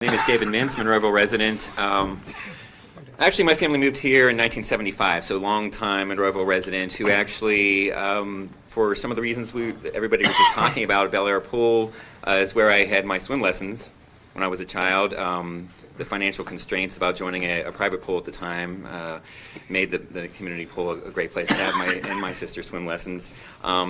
My name is David Mintz, Monroeville resident. Actually, my family moved here in 1975, so long time Monroeville resident who actually, for some of the reasons everybody was just talking about, Bel Air Pool is where I had my swim lessons when I was a child. The financial constraints about joining a private pool at the time made the community pool a great place to have my sister's swim lessons.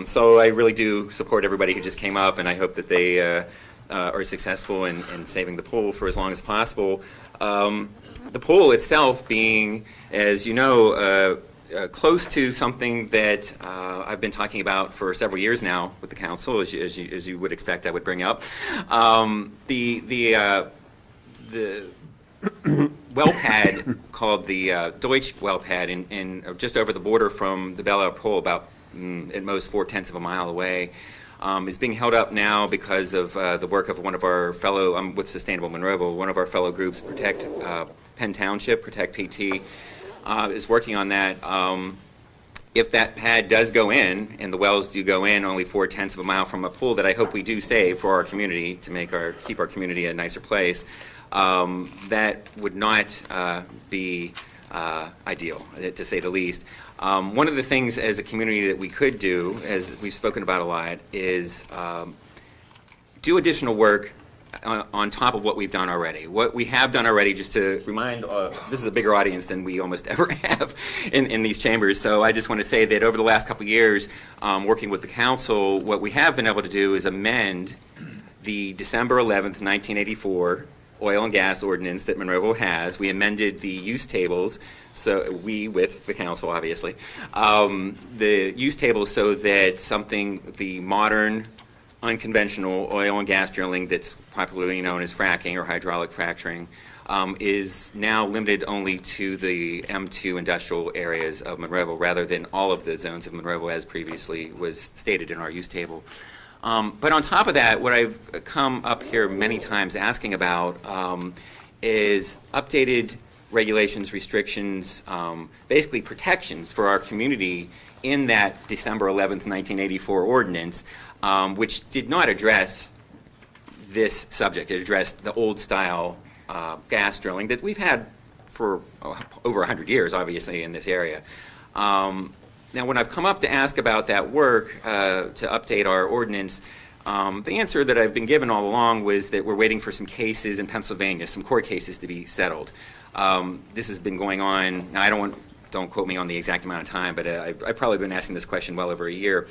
So I really do support everybody who just came up, and I hope that they are successful in saving the pool for as long as possible. The pool itself being, as you know, close to something that I've been talking about for several years now with the council, as you would expect I would bring up. The well pad called the Deutsch well pad in just over the border from the Bel Air Pool, about at most 4/10 of a mile away, is being held up now because of the work of one of our fellow, with Sustainable Monroeville, one of our fellow groups, Protect Penn Township, Protect PT, is working on that. If that pad does go in, and the wells do go in only 4/10 of a mile from a pool that I hope we do save for our community to keep our community a nicer place, that would not be ideal, to say the least. One of the things as a community that we could do, as we've spoken about a lot, is do additional work on top of what we've done already. What we have done already, just to remind, this is a bigger audience than we almost ever have in these chambers, so I just want to say that over the last couple of years, working with the council, what we have been able to do is amend the December 11th, 1984 oil and gas ordinance that Monroeville has. We amended the use tables, so we, with the council obviously, the use tables so that the modern unconventional oil and gas drilling that's popularly known as fracking or hydraulic fracturing is now limited only to the M2 industrial areas of Monroeville rather than all of the zones of Monroeville as previously was stated in our use table. But on top of that, what I've come up here many times asking about is updated regulations, restrictions, basically protections for our community in that December 11th, 1984 ordinance, which did not address this subject. It addressed the old style gas drilling that we've had for over 100 years, obviously, in this area. Now, when I've come up to ask about that work to update our ordinance, the answer that I've been given all along was that we're waiting for some cases in Pennsylvania, some court cases to be settled. This has been going on. Now, don't quote me on the exact amount of time, but I've probably been asking this question well over a year.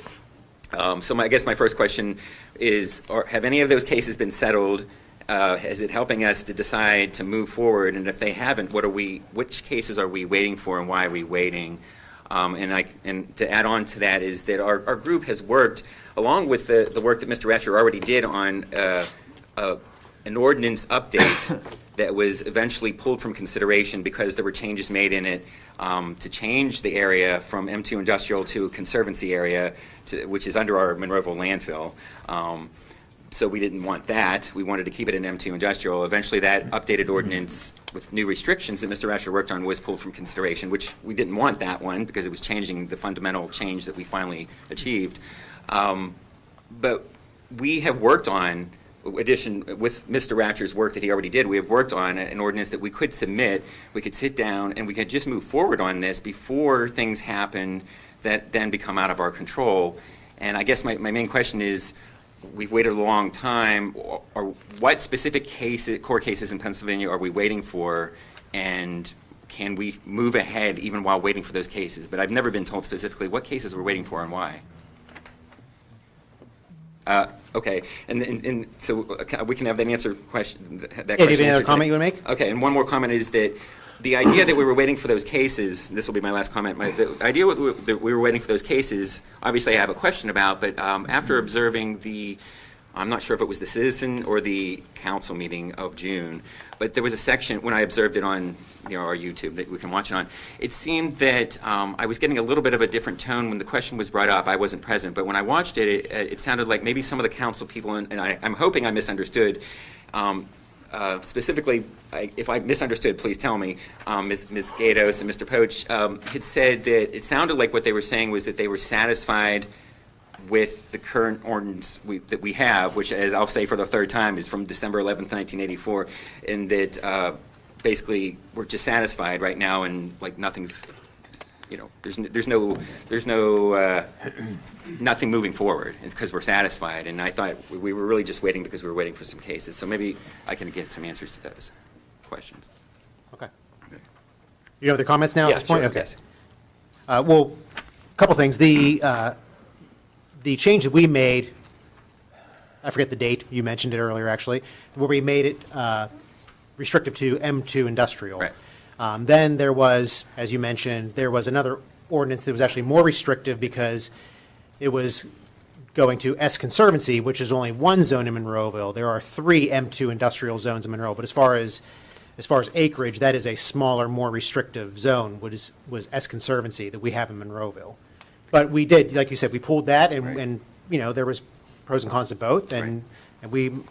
So I guess my first question is, have any of those cases been settled? Is it helping us to decide to move forward? And if they haven't, which cases are we waiting for, and why are we waiting? And to add on to that is that our group has worked, along with the work that Mr. Ratcher already did on an ordinance update that was eventually pulled from consideration because there were changes made in it to change the area from M2 industrial to a conservancy area, which is under our Monroeville landfill. So we didn't want that. We wanted to keep it in M2 industrial. Eventually that updated ordinance with new restrictions that Mr. Ratcher worked on was pulled from consideration, which we didn't want that one because it was changing the fundamental change that we finally achieved. But we have worked on, with Mr. Ratcher's work that he already did, we have worked on an ordinance that we could submit, we could sit down, and we could just move forward on this before things happen that then become out of our control. And I guess my main question is, we've waited a long time, or what specific court cases in Pennsylvania are we waiting for, and can we move ahead even while waiting for those cases? But I've never been told specifically what cases we're waiting for and why. Okay, and so we can have that answer question. Do you have any other comment you want to make? Okay, and one more comment is that the idea that we were waiting for those cases, this will be my last comment, the idea that we were waiting for those cases, obviously I have a question about, but after observing I'm not sure if it was the citizen or the council meeting of June, but there was a section, when I observed it on our YouTube that we can watch it on, it seemed that I was getting a little bit of a different tone when the question was brought up. I wasn't present, but when I watched it, it sounded like maybe some of the council people, and I'm hoping I misunderstood, specifically, if I misunderstood, please tell me, Ms. Gatos and Mr. Poach had said that it sounded like what they were saying was that they were satisfied with the current ordinance that we have, which, as I'll say for the third time, is from December 11th, 1984, in that basically we're just satisfied right now, and like nothing's, there's no nothing moving forward because we're satisfied. And I thought we were really just waiting because we were waiting for some cases. So maybe I can get some answers to those questions. Okay. You have the comments now at this point? Sure, okay. yes. Well, a couple things. The change that we made, I forget the date, you mentioned it earlier actually, where we made it restrictive to M2 industrial. Right. Then there was, as you mentioned, there was another ordinance that was actually more restrictive because it was going to S Conservancy, which is only one zone in Monroeville. There are 3 M2 industrial zones in Monroe, but as far as acreage, that is a smaller, more restrictive zone, was S Conservancy that we have in Monroeville. But we did, like you said, we pulled that, and there was pros and cons to both, and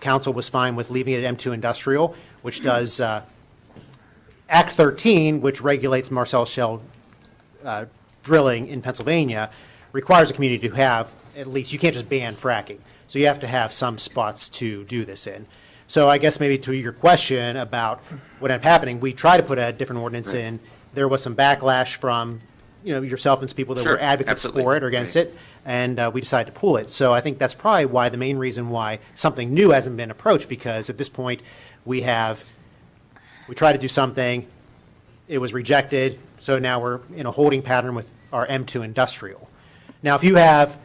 council was fine with leaving it at M2 industrial, which does Act 13, which regulates Marcellus Shale drilling in Pennsylvania, requires a community to have at least, you can't just ban fracking. So you have to have some spots to do this in. So I guess maybe to your question about what ended up happening, we tried to put a different ordinance in. There was some backlash from, yourself and some people that were advocates for it or against it, and we decided to pull it. So I think that's probably why the main reason why something new hasn't been approached, because at this point we tried to do something, it was rejected, so now we're in a holding pattern with our M2 industrial. Now, if you have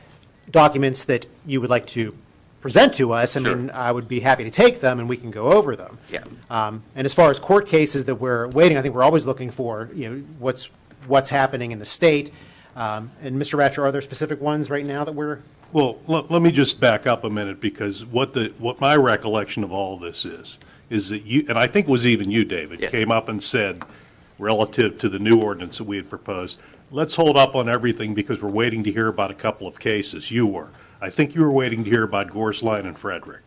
documents that you would like to present to us, I mean, I would be happy to take them and we can go over them. Yeah. And as far as court cases that we're waiting, I think we're always looking for, what's happening in the state. And Mr. Ratcher, are there specific ones right now that we're? Well, let me just back up a minute, because what my recollection of all this is that you, and I think it was even you, David, yes, came up and said, relative to the new ordinance that we had proposed, let's hold up on everything because we're waiting to hear about a couple of cases. You were. I think you were waiting to hear about Gorsline and Frederick.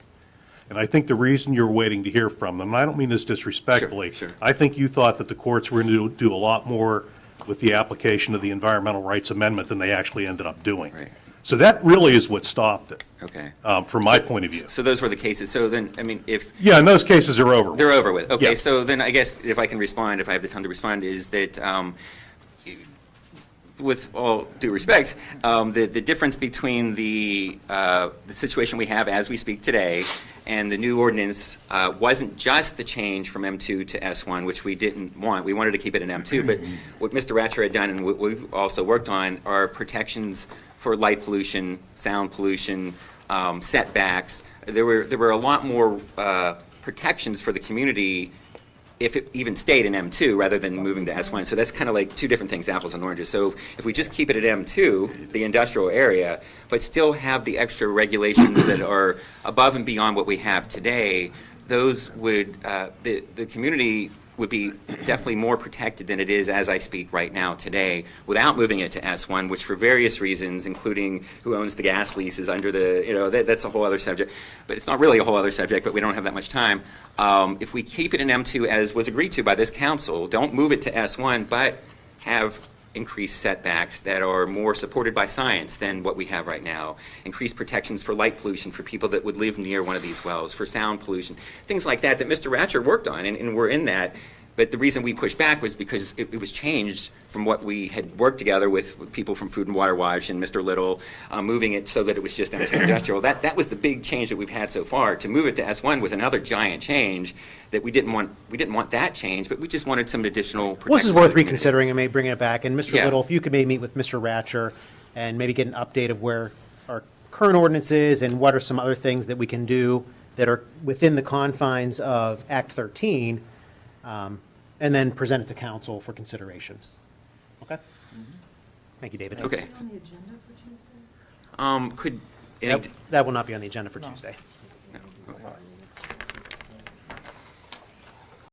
And I think the reason you're waiting to hear from them, and I don't mean this disrespectfully, Sure. I think you thought that the courts were going to do a lot more with the application of the Environmental Rights Amendment than they actually ended up doing. Right. So that really is what stopped it. Okay. From my point of view. So those were the cases. So then, I mean, if Yeah, and those cases are over with. they're over with. Okay. Yeah. So then I guess if I can respond, if I have the time to respond, is that with all due respect, the difference between the situation we have as we speak today and the new ordinance wasn't just the change from M2 to S1, which we didn't want. We wanted to keep it in M2, but what Mr. Ratcher had done and what we've also worked on are protections for light pollution, sound pollution, setbacks. There were a lot more protections for the community if it even stayed in M2 rather than moving to S1. So that's kind of like two different things, apples and oranges. So if we just keep it at M2, the industrial area, but still have the extra regulations that are above and beyond what we have today, those would, the community would be definitely more protected than it is as I speak right now today without moving it to S1, which for various reasons, including who owns the gas leases under the, that's a whole other subject. But it's not really a whole other subject, but we don't have that much time. If we keep it in M2 as was agreed to by this council, don't move it to S1, but have increased setbacks that are more supported by science than what we have right now, increased protections for light pollution for people that would live near one of these wells, for sound pollution, things like that Mr. Ratcher worked on, and we're in that. But the reason we pushed back was because it was changed from what we had worked together with people from Food and Water Watch and Mr. Little, moving it so that it was just M2 industrial. That was the big change that we've had so far. To move it to S1 was another giant change that we didn't want that change, but we just wanted some additional protections. Well, this is worth reconsidering and maybe bringing it back. And Mr. Yeah. Little, if you could maybe meet with Mr. Ratcher and maybe get an update of where our current ordinance is and what are some other things that we can do that are within the confines of Act 13, and then present it to council for consideration. Okay? Thank you, David. Okay. On the agenda for Tuesday? Could That will not be on the agenda for Tuesday.